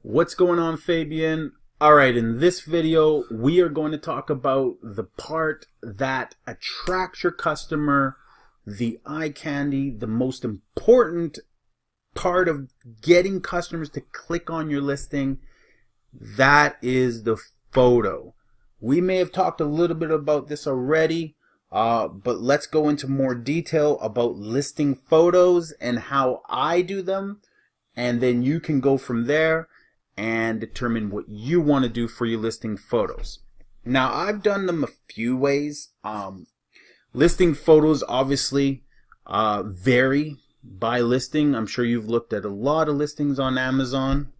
What's going on, Fabian? Alright, in this video, we are going to talk about the part that attracts your customer, the eye candy, the most important part of getting customers to click on your listing. That is the photo. We may have talked a little bit about this already, but let's go into more detail about listing photos and how I do them, and then you can go from there and determine what you want to do for your listing photos. Now, I've done them a few ways. Listing photos obviously vary by listing. I'm sure you've looked at a lot of listings on Amazon,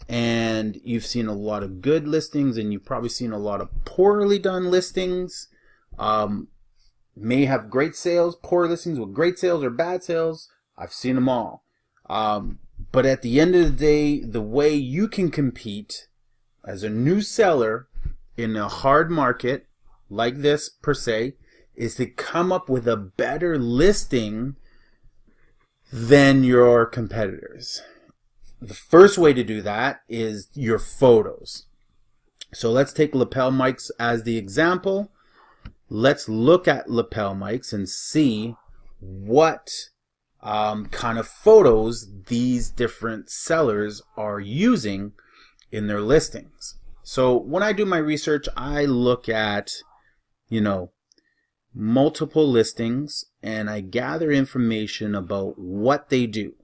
and you've seen a lot of good listings, and you've probably seen a lot of poorly done listings. May have great sales, poor listings with great sales or bad sales. I've seen them all. But at the end of the day, the way you can compete as a new seller in a hard market like this per se is to come up with a better listing than your competitors. The first way to do that is your photos. So let's take 𝘿𝙆𝙆𝙆𝙆 as the example. Let's look at 𝘿𝙆𝙆𝙆𝙆 and see what kind of photos these different sellers are using in their listings. So when I do my research, I look at, multiple listings, and I gather information about what they do.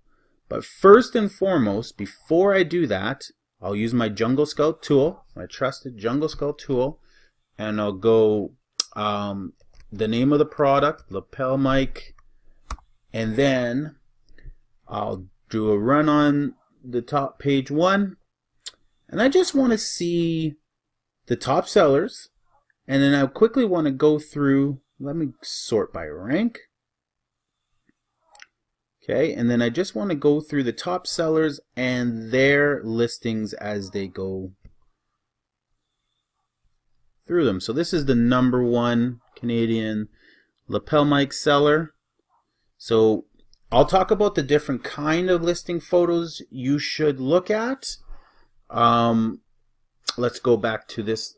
But first and foremost, before I do that, I'll use my Jungle Scout tool, my trusted Jungle Scout tool, and I'll go the name of the product, 𝘿𝙆𝙆𝙆𝙆, and then I'll do a run on the top page one, and I just want to see the top sellers, and then I quickly want to go through, let me sort by rank. Okay, and then I just want to go through the top sellers and their listings as they go through them. So this is the #1 Canadian 𝘿𝙆𝙆𝙆𝙆 seller. So I'll talk about the different kind of listing photos you should look at. Let's go back to this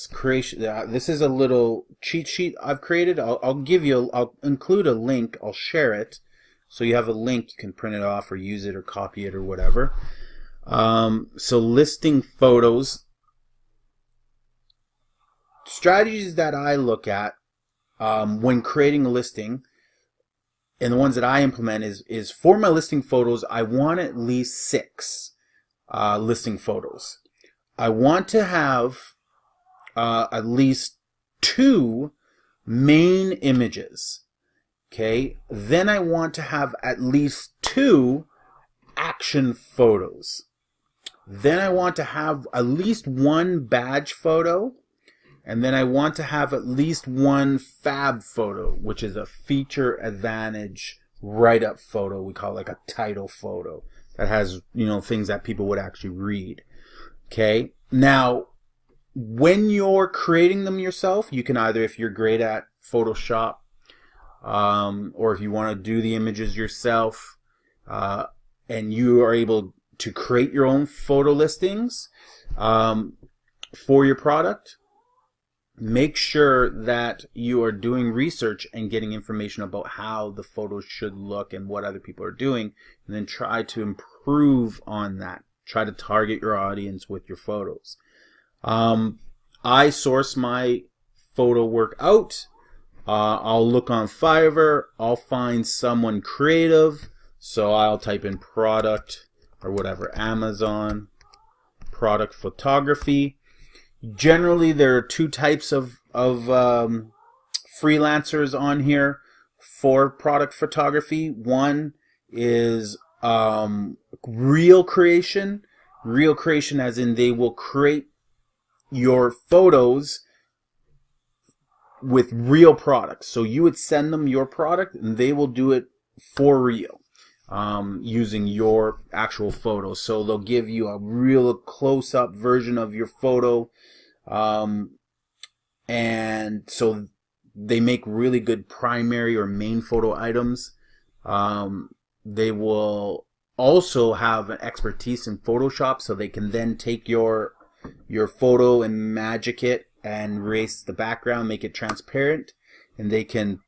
creation. This is a little cheat sheet I've created. I'll include a link. I'll share it, so you have a link. You can print it off or use it or copy it or whatever. So listing photos, strategies that I look at when creating a listing, and the ones that I implement is for my listing photos, I want at least 6 listing photos. I want to have at least 2 main images. Okay, then I want to have at least 2 action photos. Then I want to have at least 1 badge photo. And then I want to have at least 1 fab photo, which is a feature advantage write-up photo. We call it like a title photo that has, things that people would actually read. Okay. Now, when you're creating them yourself, you can either, if you're great at Photoshop, or if you want to do the images yourself, and you are able to create your own photo listings for your product, make sure that you are doing research and getting information about how the photos should look and what other people are doing, and then try to improve on that. Try to target your audience with your photos. I source my photo work out. I'll look on Fiverr. I'll find someone creative. So I'll type in product or whatever, Amazon, product photography. Generally, there are 2 types of freelancers on here for product photography. One is real creation. Real creation as in they will create your photos with real products. So you would send them your product and they will do it for real, using your actual photos. So they'll give you a real close-up version of your photo, and so they make really good primary or main photo items. They will also have an expertise in Photoshop, so they can then take your photo and magic it and erase the background, make it transparent, and they can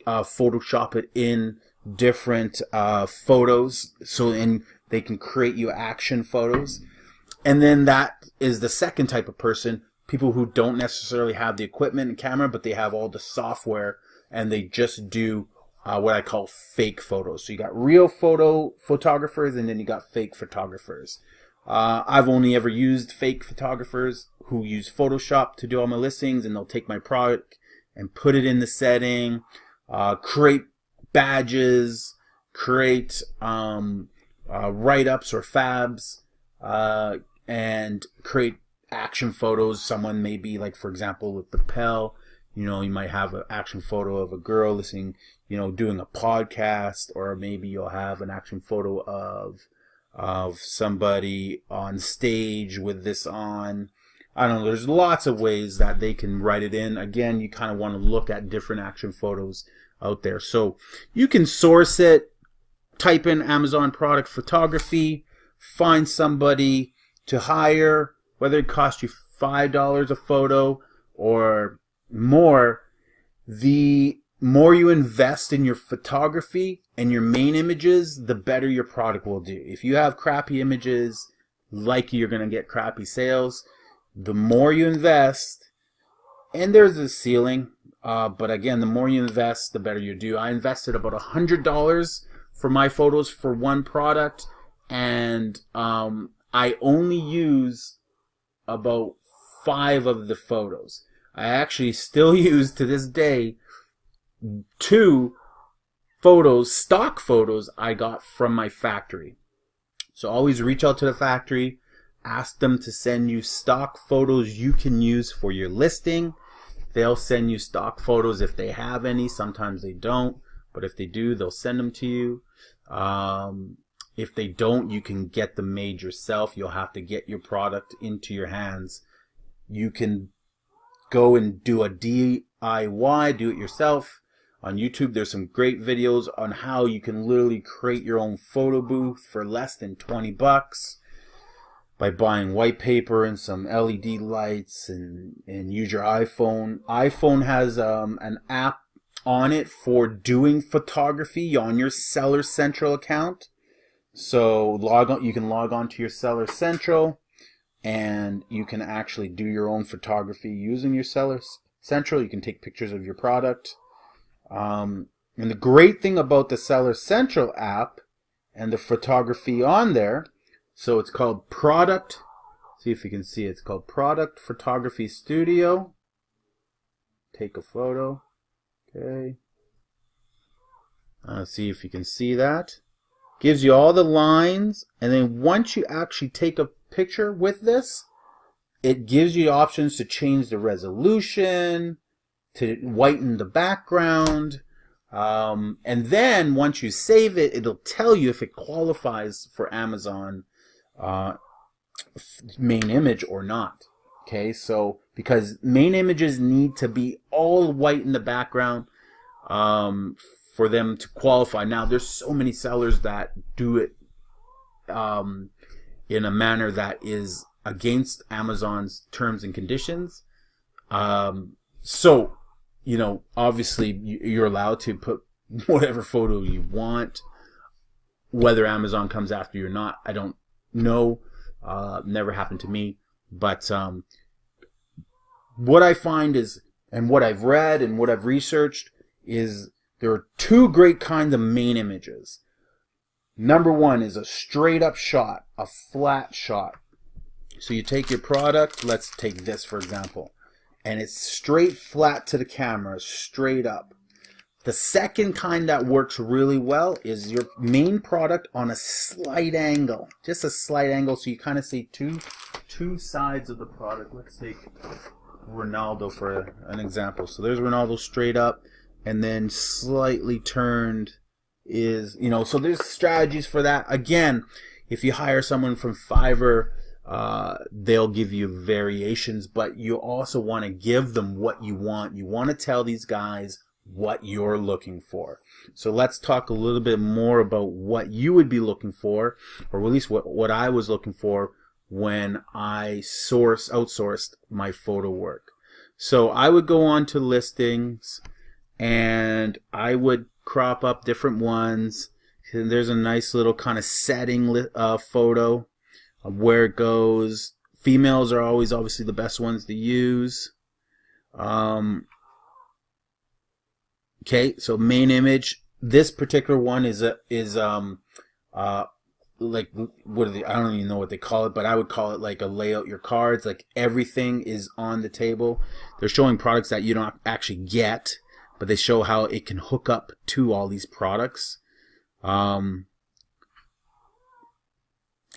Photoshop it in different photos, and they can create you action photos. And then that is the second type of person, people who don't necessarily have the equipment and camera, but they have all the software, and they just do what I call fake photos. So you got real photographers, and then you got fake photographers. I've only ever used fake photographers who use Photoshop to do all my listings, and they'll take my product and put it in the setting, create badges, create write-ups or fabs, and create action photos. Someone may be like, for example, with the 𝘿, you might have an action photo of a girl listening, doing a podcast, or maybe you'll have an action photo of somebody on stage with this on. I don't know, there's lots of ways that they can write it in. Again, you kind of want to look at different action photos out there. So you can source it, type in Amazon product photography, find somebody to hire, whether it costs you $5 a photo or more. The more you invest in your photography and your main images, the better your product will do. If you have crappy images, likely you're going to get crappy sales. The more you invest, and there's a ceiling, but again, the more you invest, the better you do. I invested about $100 for my photos for one product, and I only use about 5 of the photos. I actually still use, to this day, 2 photos, stock photos I got from my factory. So always reach out to the factory, ask them to send you stock photos you can use for your listing. They'll send you stock photos if they have any. Sometimes they don't, but if they do, they'll send them to you. If they don't, you can get them made yourself. You'll have to get your product into your hands. You can go and do a DIY, do it yourself. On YouTube, there's some great videos on how you can literally create your own photo booth for less than 20 bucks by buying white paper and some LED lights and use your iPhone. iPhone has an app on it for doing photography on your Seller Central account. So you can log on to your Seller Central, and you can actually do your own photography using your Seller Central. You can take pictures of your product. And the great thing about the Seller Central app and the photography on there, so it's called Product, see if you can see it, it's called Product Photography Studio. Take a photo. Okay. See if you can see that. Gives you all the lines, and then once you actually take a picture with this, it gives you options to change the resolution, to whiten the background, and then once you save it, it'll tell you if it qualifies for Amazon main image or not. Okay, so because main images need to be all white in the background for them to qualify. Now, there's so many sellers that do it in a manner that is against Amazon's terms and conditions. So, obviously you're allowed to put whatever photo you want. Whether Amazon comes after you or not, I don't know. Never happened to me. But what I find is, and what I've read and what I've researched, is there are 2 great kinds of main images. Number 1 is a straight up shot, a flat shot. So you take your product, let's take this for example, and it's straight flat to the camera, straight up. The second kind that works really well is your main product on a slight angle, just a slight angle, so you kind of see two sides of the product. Let's take Ronaldo for an example. So there's Ronaldo straight up, and then slightly turned is, so there's strategies for that. Again, if you hire someone from Fiverr, they'll give you variations, but you also want to give them what you want. You want to tell these guys what you're looking for. So let's talk a little bit more about what you would be looking for, or at least what I was looking for when I outsourced my photo work. So I would go on to listings and I would crop up different ones. And there's a nice little kind of setting photo of where it goes. Females are always obviously the best ones to use. Okay, so main image. This particular one is like, what are they, I don't even know what they call it, but I would call it like a layout your cards. Like everything is on the table. They're showing products that you don't actually get, but they show how it can hook up to all these products.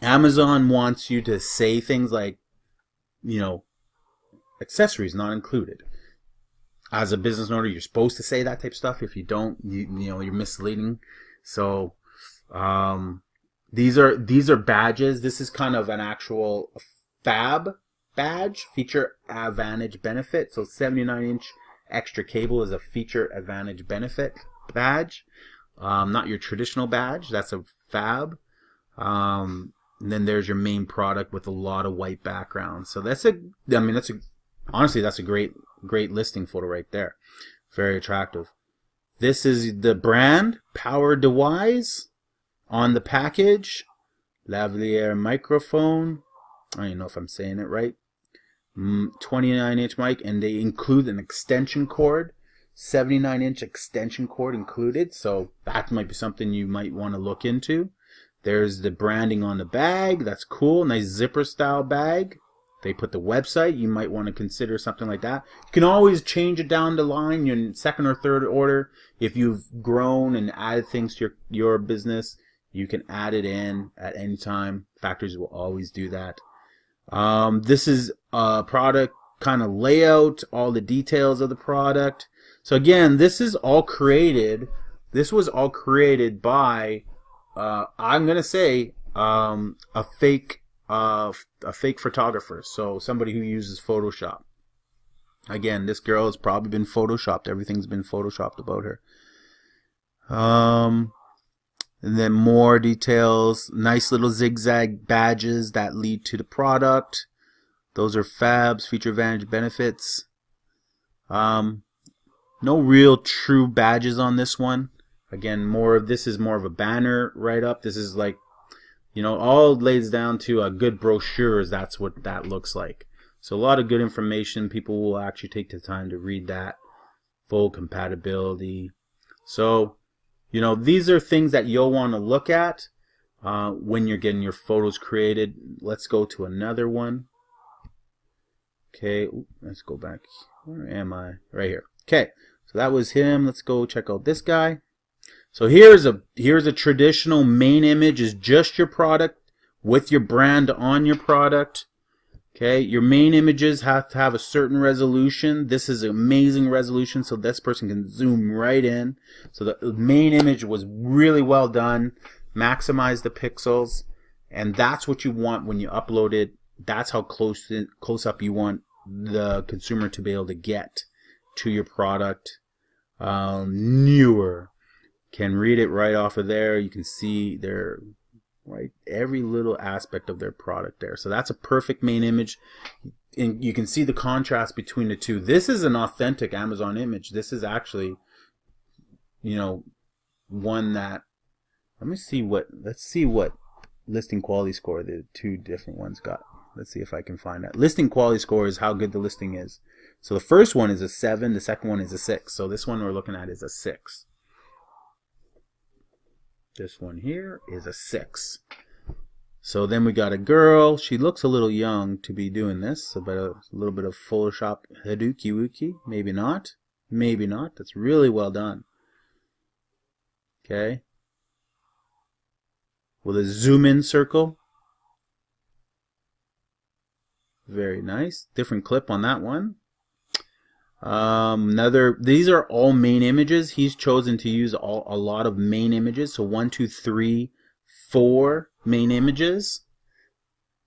Amazon wants you to say things like, you know, accessories not included. As a business owner, you're supposed to say that type of stuff. If you don't, you know, you're misleading. So these are badges. This is kind of an actual FAB badge, feature advantage benefit. So 79-inch extra cable is a feature advantage benefit badge. Not your traditional badge. That's a FAB. And then there's your main product with a lot of white background. So honestly, that's a great listing photo right there. Very attractive. This is the brand, 𝘼𝙈𝙇𝙄𝙉 on the package. Lavalier microphone. I don't even know if I'm saying it right. 29-inch mic, and they include an extension cord. 79-inch extension cord included. So that might be something you might want to look into. There's the branding on the bag. That's cool. Nice zipper style bag. They put the website. You might want to consider something like that. You can always change it down the line, your second or third order. If you've grown and added things to your business, you can add it in at any time. Factories will always do that. This is a product kind of layout, all the details of the product. So again, this is all created. This was all created by, I'm gonna say, a fake photographer. So somebody who uses Photoshop. Again, this girl has probably been photoshopped. Everything's been photoshopped about her. And then more details. Nice little zigzag badges that lead to the product. Those are FABs, feature advantage benefits. No real true badges on this one. Again, this is more of a banner write-up. This is like, you know, all lays down to a good brochures. That's what that looks like. So a lot of good information. People will actually take the time to read that. Full compatibility. So, you know, these are things that you'll want to look at when you're getting your photos created. Let's go to another one. Okay, let's go back. Where am I? Right here. Okay, so that was him. Let's go check out this guy. So here's a traditional main image, is just your product with your brand on your product. Okay, your main images have to have a certain resolution. This is amazing resolution, so this person can zoom right in. So the main image was really well done. Maximize the pixels, and that's what you want when you upload it. That's how close up you want the consumer to be able to get to your product. Newer. Can read it right off of there. You can see their every little aspect of their product there. So that's a perfect main image, and you can see the contrast between the two. This is an authentic Amazon image. This is actually, you know, one that, let's see what listing quality score the two different ones got. Let's see if I can find that. Listing quality score is how good the listing is. So the first one is a 7, the second one is a 6. So this one we're looking at is a 6. This one here is a 6. So then we got a girl. She looks a little young to be doing this. So a little bit of Photoshop 𝘍𝙁𝙁. Maybe not. Maybe not. That's really well done. Okay. With a zoom in circle. Very nice. Different clip on that one. These are all main images. He's chosen to use a lot of main images. So 1, 2, 3, 4 main images.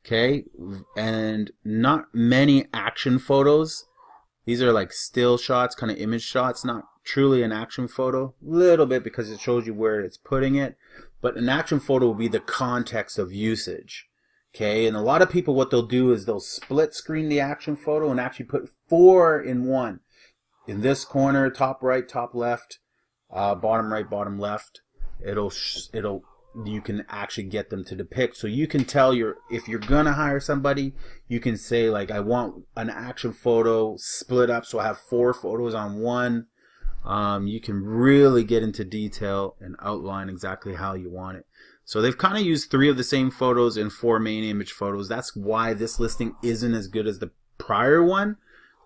Okay, and not many action photos. These are like still shots, kind of image shots, not truly an action photo. A little bit because it shows you where it's putting it. But an action photo will be the context of usage. Okay, and a lot of people, what they'll do is they'll split screen the action photo and actually put 4 in one. In this corner, top right, top left, bottom right, bottom left. You can actually get them to depict. So you can tell if you're gonna hire somebody, you can say like, I want an action photo split up so I have 4 photos on one. You can really get into detail and outline exactly how you want it. So they've kind of used 3 of the same photos in 4 main image photos. That's why this listing isn't as good as the prior one.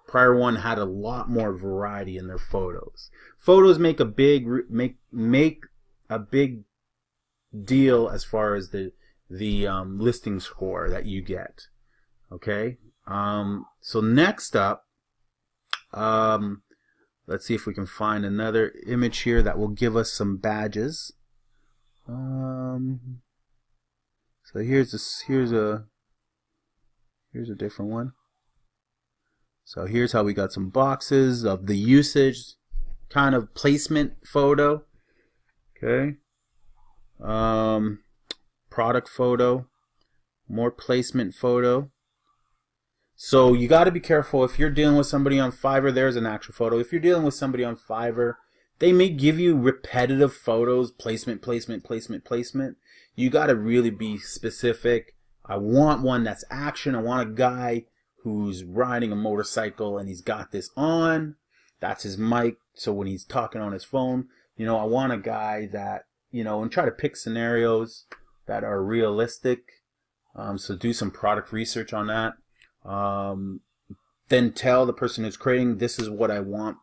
Prior one had a lot more variety in their photos. Photos make a big deal as far as the listing score that you get. Okay. So next up, let's see if we can find another image here that will give us some badges. So here's a different one. So here's how we got some boxes of the usage kind of placement photo. Okay. Product photo, more placement photo. So you got to be careful if you're dealing with somebody on Fiverr. There's an actual photo. If you're dealing with somebody on Fiverr, they may give you repetitive photos, placement. You got to really be specific. I want one that's action. I want a guy who's riding a motorcycle and he's got this on. That's his mic. So when he's talking on his phone, I want a guy that, and try to pick scenarios that are realistic. So do some product research on that. Then tell the person who's creating, this is what I want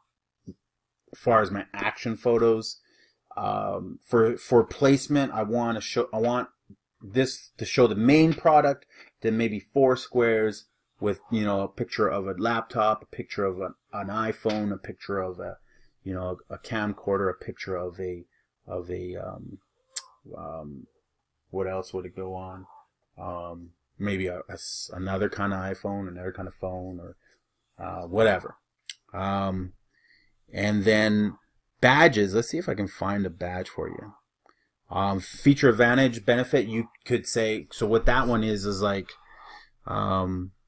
as far as my action photos. For placement, I want this to show the main product, then maybe 4 squares with a picture of a laptop, a picture of an iPhone, a picture of a camcorder, a picture of a what else would it go on? Maybe another kind of iPhone, another kind of phone, or whatever. And then badges. Let's see if I can find a badge for you. Feature advantage benefit. You could say, so what that one is like,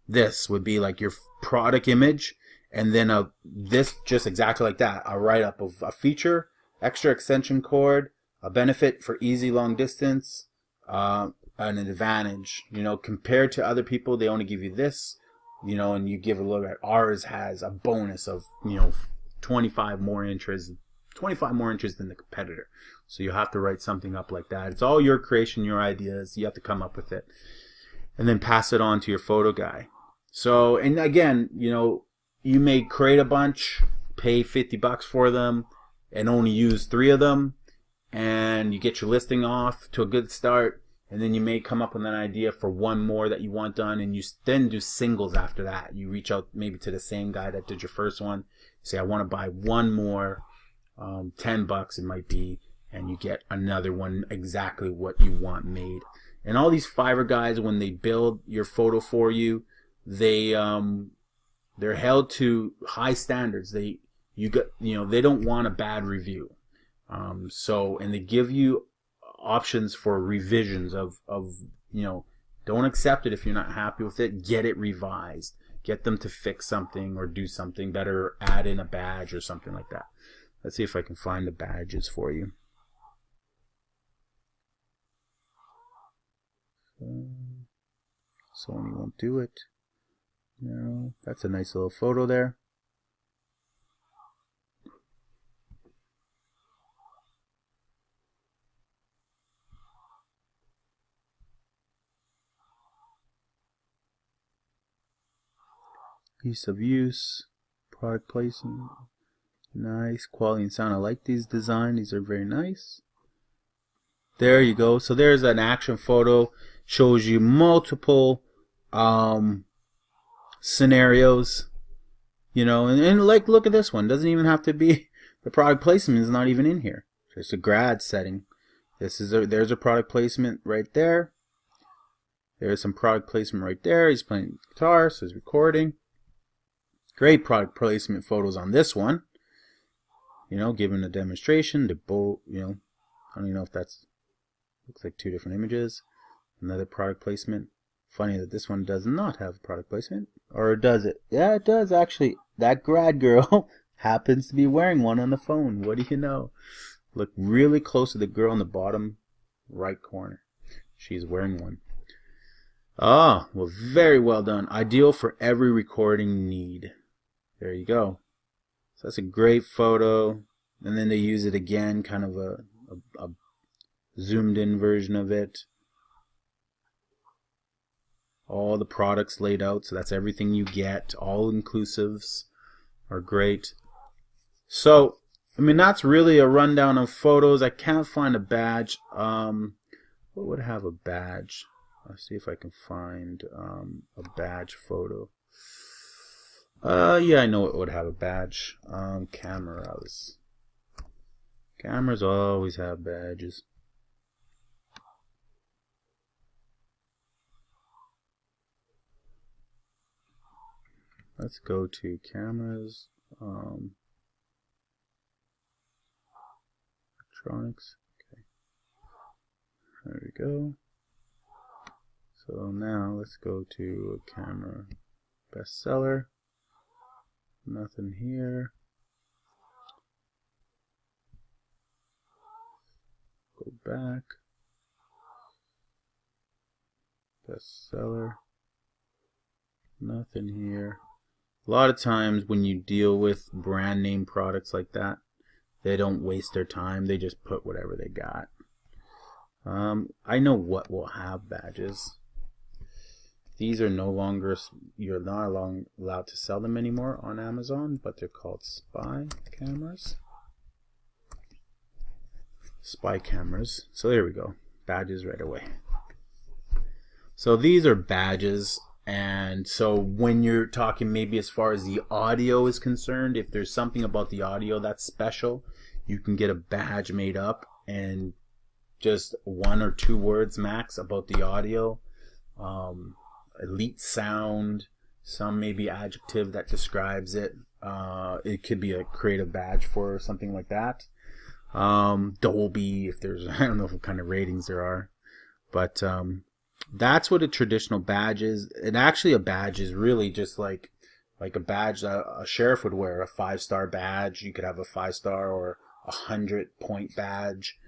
this would be like your product image, and then this just exactly like that, a write-up of a feature, extra extension cord, a benefit for easy long distance, an advantage. Compared to other people, they only give you this, and you give a little bit. Ours has a bonus of 25 more inches than the competitor. So you have to write something up like that. It's all your creation, your ideas. You have to come up with it, and then pass it on to your photo guy. So, and again, you may create a bunch, pay $50 for them, and only use 3 of them, and you get your listing off to a good start, and then you may come up with an idea for 1 more that you want done, and you then do singles after that. You reach out maybe to the same guy that did your first one, say, I want to buy 1 more, $10 it might be, and you get another one exactly what you want made. And all these Fiverr guys, when they build your photo for you, they're held to high standards. They don't want a bad review. And they give you options for revisions of don't accept it if you're not happy with it. Get it revised. Get them to fix something or do something better, add in a badge or something like that. Let's see if I can find the badges for you. Sony won't do it. No, that's a nice little photo there. Ease of use, product placement, nice quality and sound. I like these designs. These are very nice. There you go. So there's an action photo. Shows you multiple scenarios, and like, look at this one. Doesn't even have to be, the product placement is not even in here. Just a grad setting. There's a product placement right there. There's some product placement right there. He's playing guitar, so he's recording. Great product placement photos on this one. You know, given a demonstration, the both, you know, I don't even know if that's, looks like two different images. Another product placement. Funny that this one does not have product placement. Or does it? Yeah, it does actually. That grad girl happens to be wearing one on the phone. What do you know? Look really close to the girl in the bottom right corner. She's wearing one. Ah, well, very well done. Ideal for every recording need. There you go. So that's a great photo. And then they use it again, kind of a zoomed in version of it. All the products laid out, so that's everything you get. All inclusives are great. So, I mean, that's really a rundown of photos. I can't find a badge. What would have a badge? Let's see if I can find a badge photo. Yeah, I know it would have a badge. Cameras. Cameras always have badges. Let's go to cameras, electronics. Okay, there we go. So now let's go to a camera bestseller. Nothing here. Go back. Bestseller. Nothing here. A lot of times when you deal with brand name products like that, they don't waste their time. They just put whatever they got. I know what will have badges. These are no longer, you're not allowed to sell them anymore on Amazon, but they're called spy cameras. Spy cameras. So there we go. Badges right away. So these are badges. And so when you're talking maybe as far as the audio is concerned, if there's something about the audio that's special, you can get a badge made up and just 1 or 2 words max about the audio. Elite sound, some maybe adjective that describes it. It could be a creative badge for something like that. Dolby, if there's, I don't know what kind of ratings there are, but that's what a traditional badge is. And actually a badge is really just like a badge that a sheriff would wear, a 5-star badge. You could have a 5-star or a 100-point badge.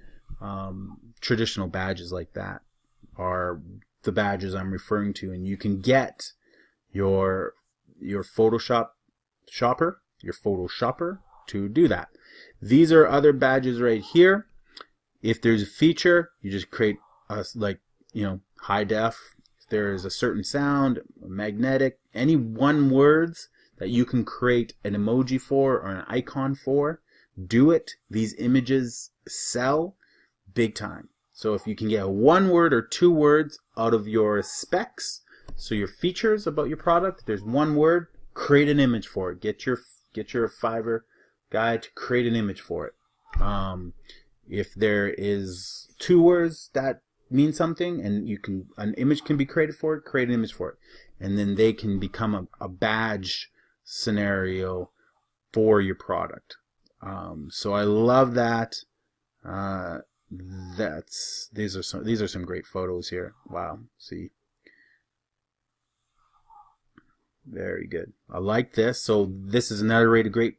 Traditional badges like that are the badges I'm referring to, and you can get your Photoshop shopper to do that. These are other badges right here. If there's a feature, you just create a, like, you know, high def. If there is a certain sound, magnetic, any 1 words that you can create an emoji for or an icon for, do it. These images sell big time. So if you can get 1 word or 2 words out of your specs, so your features about your product, there's 1 word, create an image for it. Get your Fiverr guy to create an image for it. If there is 2 words that mean something, and an image can be created for it, create an image for it, and then they can become a badge scenario for your product. So I love that. These are some great photos here. Wow, see, very good. I like this. So this is another way to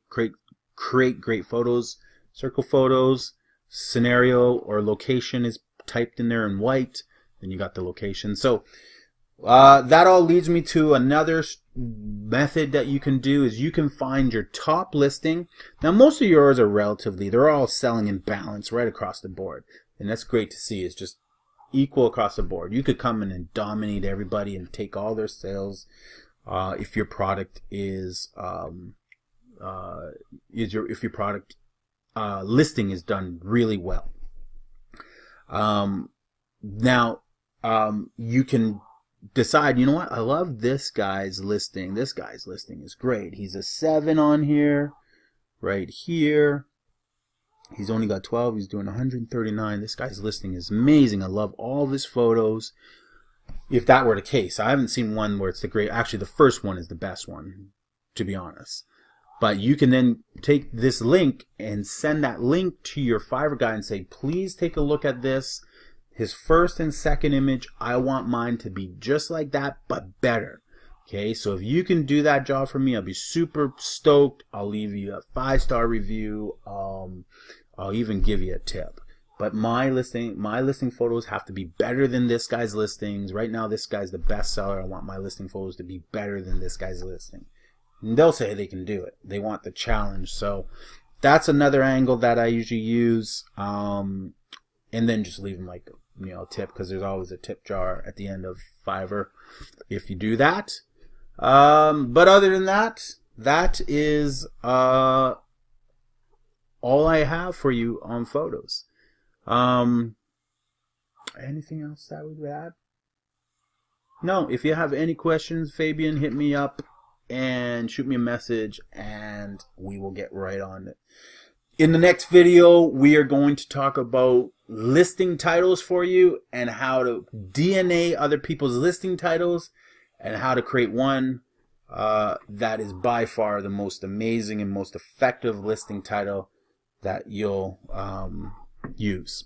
create great photos. Circle photos, scenario or location is typed in there in white, then you got the location. So that all leads me to another method that you can do, is you can find your top listing. Now most of yours are they're all selling in balance right across the board, and that's great to see. It's just equal across the board. You could come in and dominate everybody and take all their sales if your product is if your product listing is done really well. Now you can decide, you know what, I love this guy's listing. This guy's listing is great. He's a 7 on here, right here. He's only got 12. He's doing 139. This guy's listing is amazing. I love all of his photos. If that were the case, I haven't seen one where it's the great. Actually, the first one is the best one. to be honest. But you can then take this link and send that link to your Fiverr guy and say, please take a look at this. His first and second image, I want mine to be just like that, but better. Okay, so if you can do that job for me, I'll be super stoked. I'll leave you a 5-star review. I'll even give you a tip. But my listing photos have to be better than this guy's listings. Right now, this guy's the best seller. I want my listing photos to be better than this guy's listing. And they'll say they can do it. They want the challenge. So that's another angle that I usually use. And then just leave them like, you know, a tip, because there's always a tip jar at the end of Fiverr if you do that. But other than that, that is all I have for you on photos. Anything else that we would add? No, if you have any questions, Fabian, hit me up and shoot me a message and we will get right on it. In the next video, we are going to talk about listing titles for you and how to DNA other people's listing titles and how to create one that is by far the most amazing and most effective listing title that you'll use.